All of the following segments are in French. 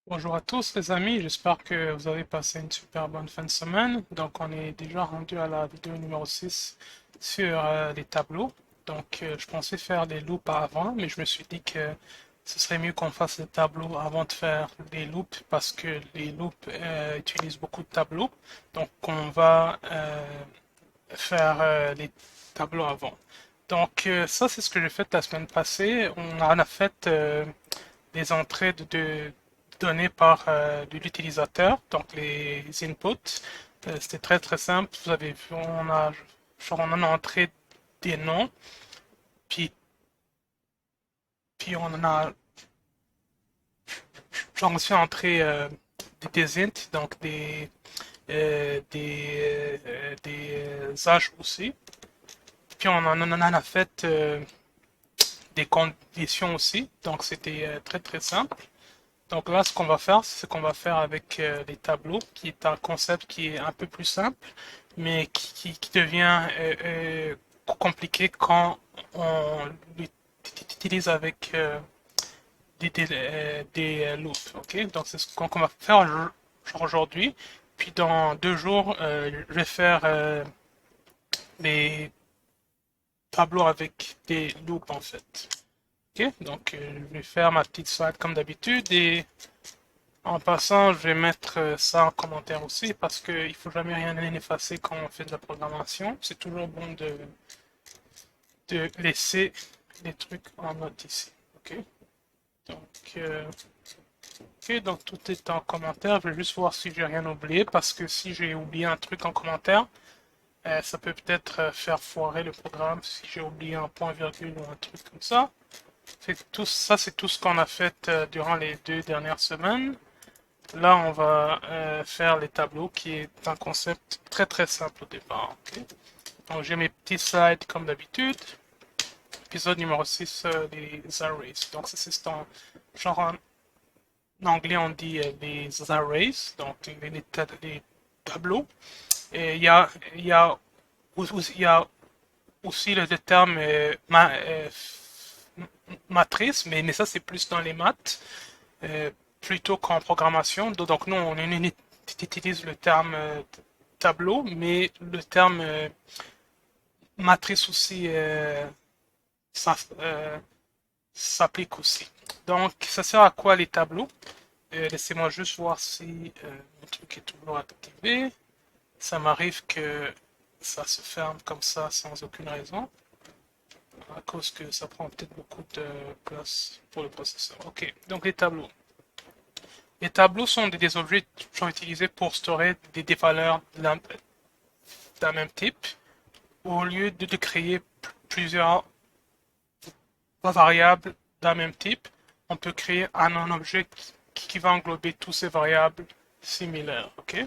Bonjour à tous les amis, j'espère que vous avez passé une super bonne fin de semaine. Donc on est déjà rendu à la vidéo numéro 6 sur les tableaux. Donc je pensais faire des loops avant, mais je me suis dit que ce serait mieux qu'on fasse les tableaux avant de faire les loops parce que les loops utilisent beaucoup de tableaux. Donc on va faire les tableaux avant. Donc ça c'est ce que j'ai fait la semaine passée. On en a fait des entrées de données par de l'utilisateur, donc les inputs. C'était très très simple. Vous avez vu, on a entré des noms, puis, puis on en a genre aussi entré des int, donc des âges aussi. Puis on en a fait des conditions aussi, donc c'était très très simple. Donc là, ce qu'on va faire, c'est ce qu'on va faire avec les tableaux, qui est un concept qui est un peu plus simple, mais qui devient compliqué quand on l'utilise avec des loops. Ok, donc c'est ce qu'on va faire genre aujourd'hui. Puis dans 2 jours, je vais faire les tableaux avec des loops en fait. Ok, donc je vais faire ma petite slide comme d'habitude et en passant, je vais mettre ça en commentaire aussi parce qu'il faut jamais rien effacer quand on fait de la programmation. C'est toujours bon de laisser les trucs en note ici. Ok, donc, euh, donc tout est en commentaire. Je vais juste voir si j'ai rien oublié parce que si j'ai oublié un truc en commentaire, ça peut peut-être faire foirer le programme si j'ai oublié un point virgule ou un truc comme ça. C'est tout ce qu'on a fait durant les 2 dernières semaines. Là, on va faire les tableaux, qui est un concept très très simple au départ. Ok. Donc, j'ai mes petits slides comme d'habitude. Épisode numéro 6, les arrays. Donc, ça, c'est en genre en anglais, on dit les arrays, donc les tableaux. Et il y a aussi le terme matrice, mais ça, c'est plus dans les maths. euh, Plutôt qu'en programmation. Donc nous, on utilise le terme tableau, mais le terme matrice aussi ça, s'applique aussi. Donc, ça sert à quoi les tableaux? Laissez-moi juste voir si mon truc est toujours activé. Ça m'arrive que ça se ferme comme ça sans aucune raison, à cause que ça prend peut-être beaucoup de place pour le processeur. Ok, donc les tableaux. Les tableaux sont des objets qui sont utilisés pour stocker des valeurs d'un même type. Au lieu de créer plusieurs variables d'un même type, on peut créer un objet qui va englober toutes ces variables similaires. Ok.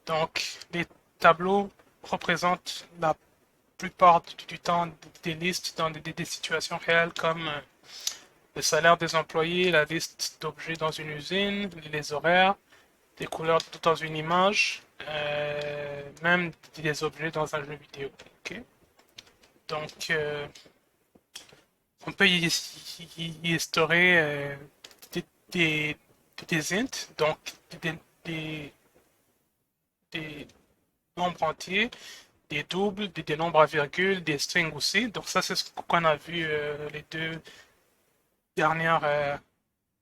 Donc, les tableaux représentent la plupart du temps des listes dans des situations réelles comme le salaire des employés, la liste d'objets dans une usine, les horaires, des couleurs dans une image, même des objets dans un jeu vidéo. Ok. Donc, on peut y stocker des, des, des ints, donc des, des, des nombres entiers, des doubles, des nombres à virgule, des strings aussi. Donc ça, c'est ce qu'on a vu les 2 dernières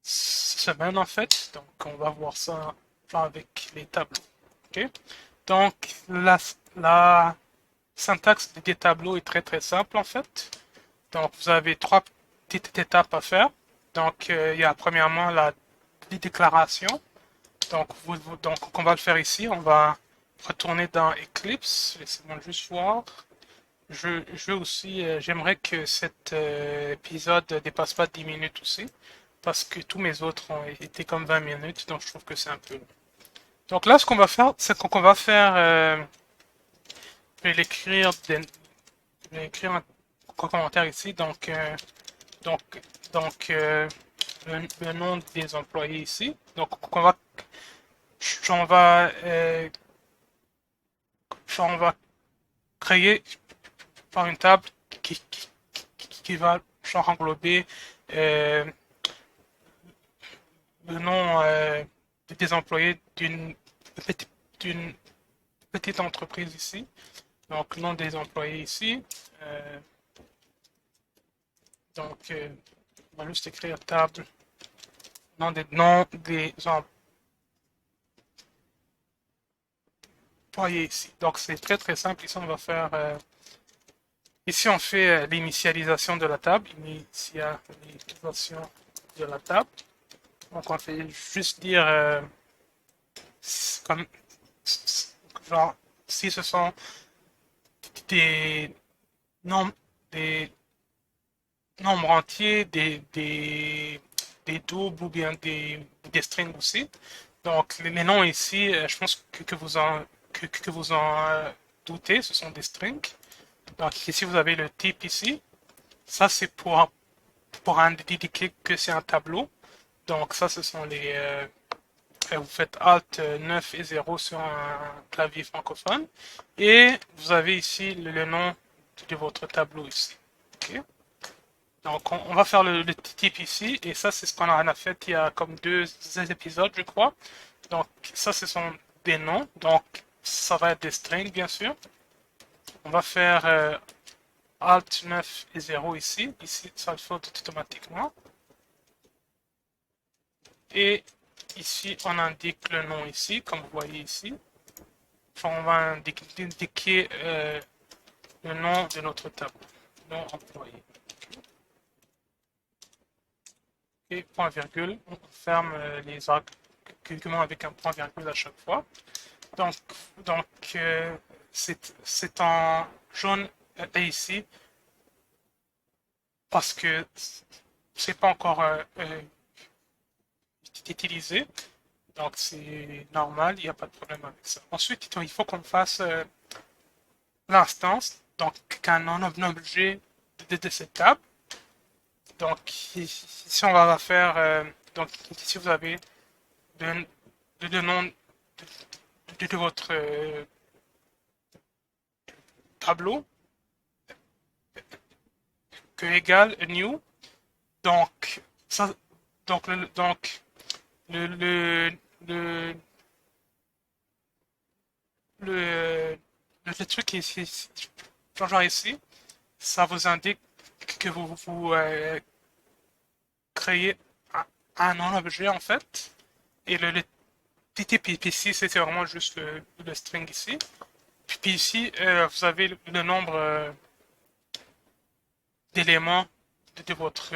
semaines en fait. Donc on va voir ça avec les tableaux. Ok. Donc la syntaxe des tableaux est très très simple en fait. Donc vous avez 3 petites étapes à faire. Donc il y a premièrement la déclaration. Donc on va le faire ici. On va retourner dans Eclipse. Laissez-moi juste voir. Je veux aussi, j'aimerais que cet épisode ne dépasse pas 10 minutes aussi, parce que tous mes autres ont été comme 20 minutes, donc je trouve que c'est un peu long. Donc là, ce qu'on va faire, c'est qu'on va faire, je vais l'écrire, je vais écrire un commentaire ici, donc, donc le nom des employés ici. Donc on va, on va créer par une table qui va genre englober euh, le nom des employés d'une petite entreprise ici. Donc, le nom des employés ici. Euh, on va juste écrire table, nom des employés ici. Donc, c'est très très simple. Ici, on va faire. Ici, on fait l'initialisation de la table. Initialisation de la table. Donc, on fait juste dire comme genre si ce sont des nombres, des nombres entiers, des doubles ou bien des strings aussi. Donc les noms ici, je pense que vous en doutez, ce sont des strings. Donc ici vous avez le type ici. Ça c'est pour indiquer que c'est un tableau. Donc ça ce sont vous faites Alt 9 et 0 sur un clavier francophone. Et vous avez ici le nom de votre tableau ici. Ok. Donc on va faire le type ici. Et ça c'est ce qu'on a fait il y a comme 2 épisodes je crois. Donc ça ce sont des noms. Donc ça va être des strings bien sûr. On va faire Alt 9 et 0 ici. Ici ça le fait automatiquement. Et ici on indique le nom ici comme vous voyez ici. Enfin, on va indiquer le nom de notre tableau, nom employé. Et point virgule, on ferme les arguments avec un point virgule à chaque fois. Donc, donc c'est en jaune ici parce que c'est pas encore utilisé. Donc c'est normal, il n'y a pas de problème avec ça. Ensuite, il faut qu'on fasse l'instance, donc un objet de cette table. Donc ici on va faire, donc ici vous avez le nom de votre tableau que égale new. Donc ça, donc le le le le, le truc ici, genre ici, ça vous indique que vous créez un non-objet en fait. Et le TTP ici, c'était vraiment juste le string ici. Puis ici, vous avez le nombre d'éléments de votre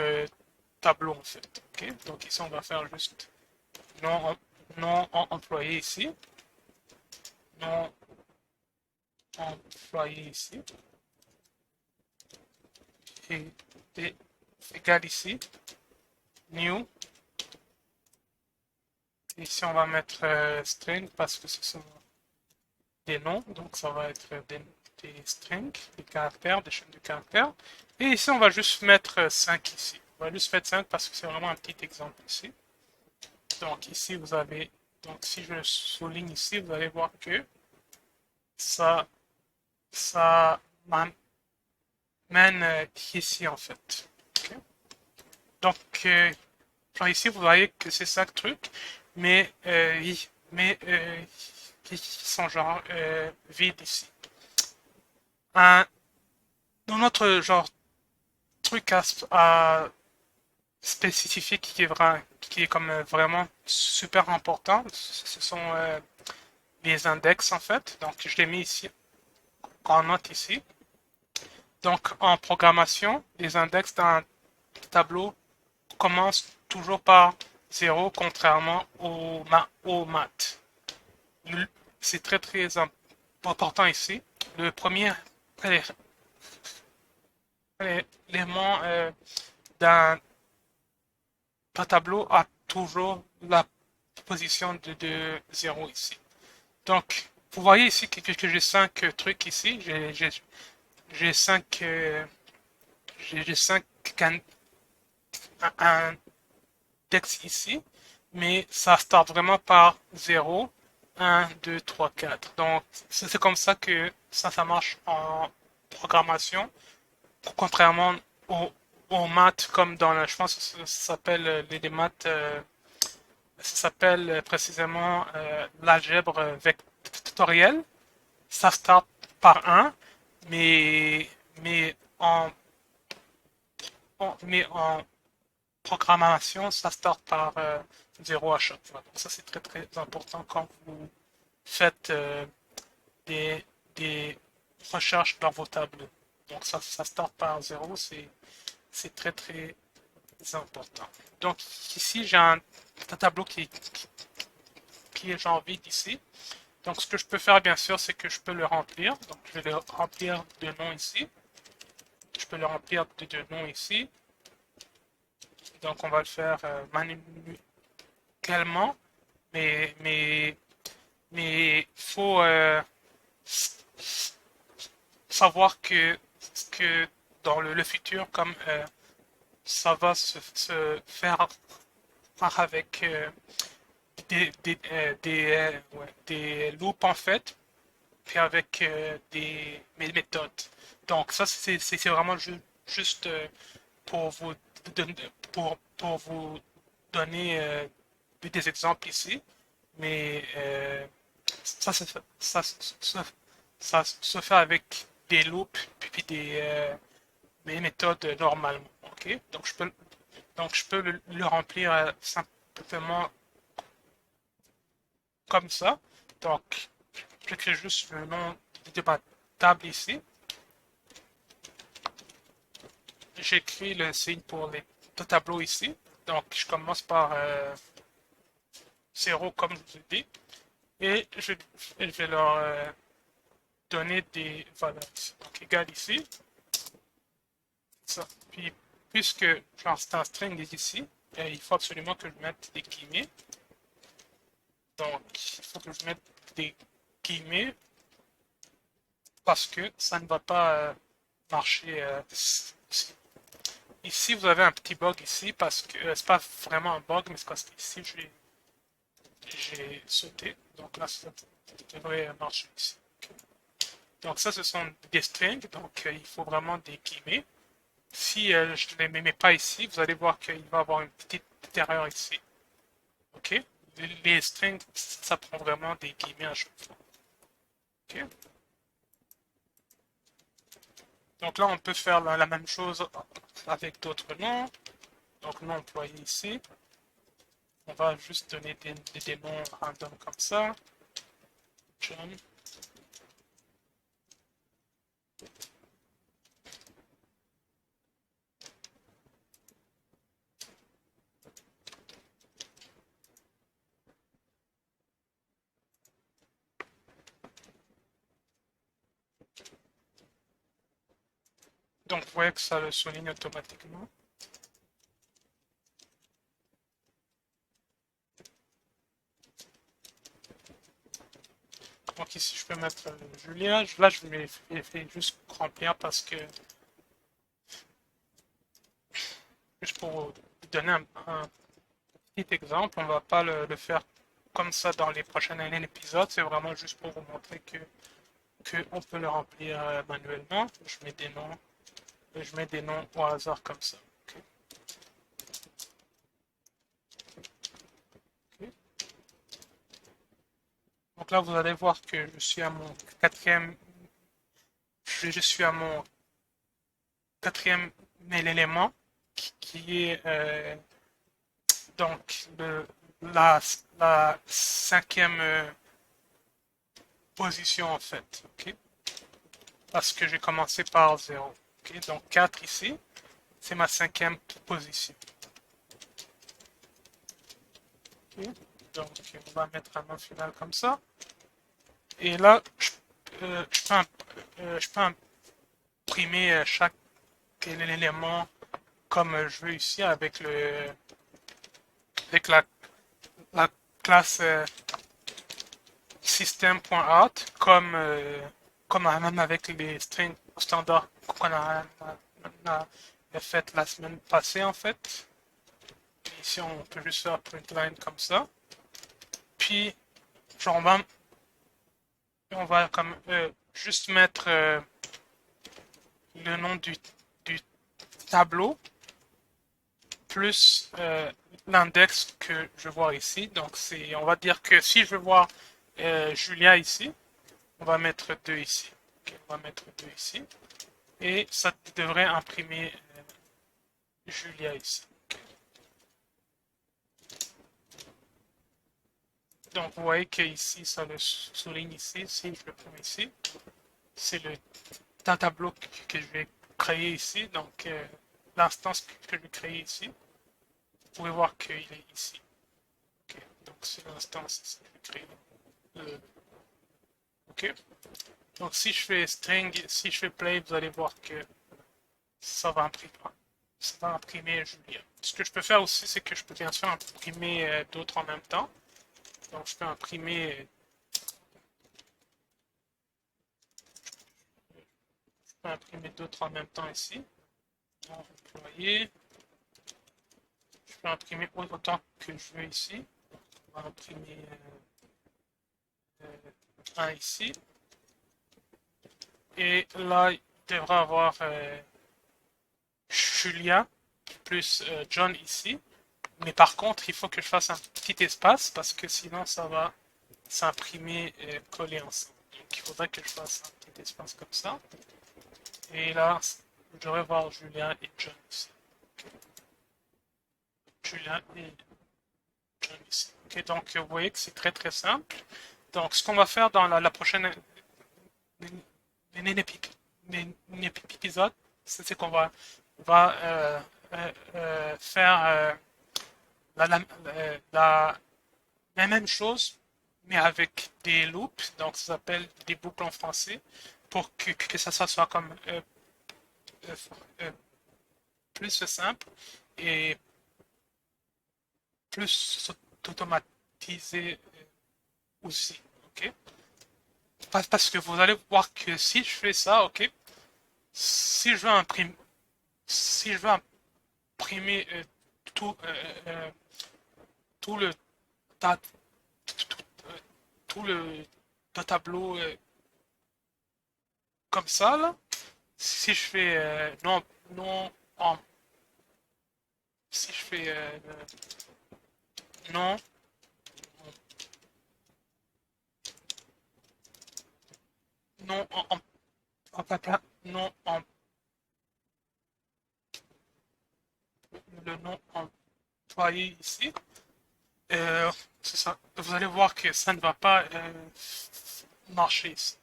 tableau en fait. Okay? Donc ici, on va faire juste non, non employé ici. Non employé ici. Et, et égal ici. New. Ici, on va mettre string parce que ce sont des noms. Donc ça va être des strings, des caractères, des chaînes de caractères. Et ici, on va juste mettre 5 ici. On va juste mettre 5 parce que c'est vraiment un petit exemple ici. Donc ici, vous avez, donc si je souligne ici, vous allez voir que ça, ça m'amène ici en fait. Okay. Donc, genre ici, vous voyez que c'est 5 trucs, mais, qui sont genre vides ici. Un autre genre truc à spécifique qui est comme vraiment super important, ce sont les index en fait. Donc je l'ai mis ici en note ici. Donc en programmation, les index d'un tableau commencent toujours par 0 contrairement au maths. C'est très très important ici. Le premier élément d'un tableau a toujours la position de 0 ici. Donc, vous voyez ici que j'ai 5 trucs ici. J'ai 5 j'ai 5 index ici, mais ça start vraiment par 0, 1, 2, 3, 4. Donc, c'est comme ça que ça marche en programmation, contrairement aux maths comme dans je pense que ça s'appelle les maths s'appelle précisément l'algèbre vectorielle. Ça start par 1, mais, mais, en, mais en programmation, ça start par 0 à chaque fois. Donc ça, c'est très très important quand vous faites des, des recherches dans vos tableaux. Donc ça start par 0, c'est très très important. Donc ici, j'ai un tableau qui est genre vide ici. Donc ce que je peux faire bien sûr, c'est que je peux le remplir. Donc je vais le remplir de noms ici. Je peux le remplir de noms ici. Donc on va le faire manuellement. Mais faut savoir que dans le futur, comme ça va se faire avec des loops en fait, puis avec des méthodes. Donc ça, c'est vraiment juste pour vous pour vous donner des exemples ici. Mais ça, ça, ça, ça se fait avec des loops puis des méthodes normalement. Ok, donc je peux le remplir simplement comme ça. Donc j'écris juste le nom de ma table ici. J'écris le signe pour les deux tableaux ici. Donc je commence par 0 comme je vous ai dit. Et je vais leur donner des valeurs. Donc égal ici. Ça. Puis puisque genre c'est un string ici, il faut absolument que je mette des guillemets. Donc il faut que je mette des guillemets parce que ça ne va pas marcher ici. Vous avez un petit bug ici parce que c'est pas vraiment un bug, mais c'est parce qu'ici j'ai sauté. Donc là, ça devrait marcher ici. Donc ça, ce sont des strings, donc il faut vraiment des guillemets. Si je ne les mets pas ici, vous allez voir qu'il va y avoir une petite erreur ici. Ok? Les strings, ça prend vraiment des guillemets à chaque fois. Ok? Donc là, on peut faire la même chose avec d'autres noms. Donc nom employé ici. On va juste donner des noms random comme ça. John. Donc vous voyez que ça le souligne automatiquement. Donc ici, je peux mettre Julien. Là, je vais fait juste remplir parce que, juste pour vous donner un petit exemple, on va pas le faire comme ça dans les prochains épisodes. C'est vraiment juste pour vous montrer que on peut le remplir manuellement. Je mets des noms au hasard comme ça. Ok. Ok. Donc là, vous allez voir que je suis à mon quatrième, je suis à mon quatrième élément qui est donc la, la cinquième position en fait. Ok. Parce que j'ai commencé par 0. Okay, donc 4 ici, c'est ma cinquième position. Okay, donc on va mettre un nom final comme ça. Et là, je peux imprimer chaque élément comme je veux ici avec avec la classe system.out comme même avec les strings standards qu'on a fait la semaine passée en fait. Ici on peut juste faire println comme ça. Puis genre on va comme juste mettre le nom du tableau. plus l'index que je vois ici. Donc, on va dire que si je veux voir Julia ici, on va mettre 2 ici. Okay, on va mettre 2 ici. Et ça devrait imprimer Julia ici. Okay. Donc, vous voyez qu'ici, ça le souligne ici. Si je le prends ici, c'est le tableau que je vais créer ici. Donc, l'instance que je vais créer ici. Vous pouvez voir qu'il est ici. Okay. Donc, c'est l'instance ici que je vais créer. OK. Donc, si je fais string, si je fais play, vous allez voir que ça va imprimer Julia. Ce que je peux faire aussi, c'est que je peux bien sûr imprimer d'autres en même temps. Donc, je peux imprimer d'autres en même temps ici. Employé. Je peux imprimer autant que je veux ici. On va imprimer un ici. Et là, il devra avoir Julia plus John ici. Mais par contre, il faut que je fasse un petit espace parce que sinon ça va s'imprimer coller ensemble. Donc il faudrait que je fasse un petit espace comme ça. Et là, je devrais voir Julien et John ici. Okay. Julien et John ici. Okay, donc vous voyez que c'est très très simple. Donc ce qu'on va faire dans la prochaine épisode, c'est qu'on va faire la même chose, mais avec des loops, donc ça s'appelle des boucles en français, pour que ça soit comme plus simple et plus automatisé aussi. Ok. Parce que vous allez voir que si je fais ça, ok, si je veux imprimer, si je veux imprimer tout, tout le tout, tout le tableau comme ça, là, si je fais non en si je fais non non non en le nom employé ici, c'est ça. Vous allez voir que ça ne va pas marcher ici.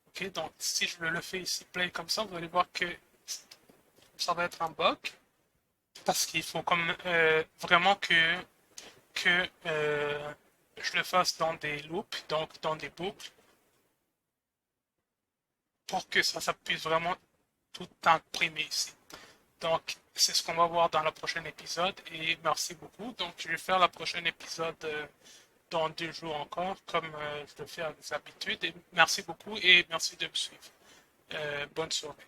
Ok, donc si je le fais ici play comme ça, vous allez voir que ça va être un bug parce qu'il faut comme vraiment que je le fasse dans des loops, donc dans des boucles, pour que ça puisse vraiment tout imprimer ici. Donc, c'est ce qu'on va voir dans le prochain épisode et merci beaucoup. Donc, je vais faire le prochain épisode dans 2 jours encore, comme je le fais avec l'habitude. Et merci beaucoup et merci de me suivre. Bonne soirée.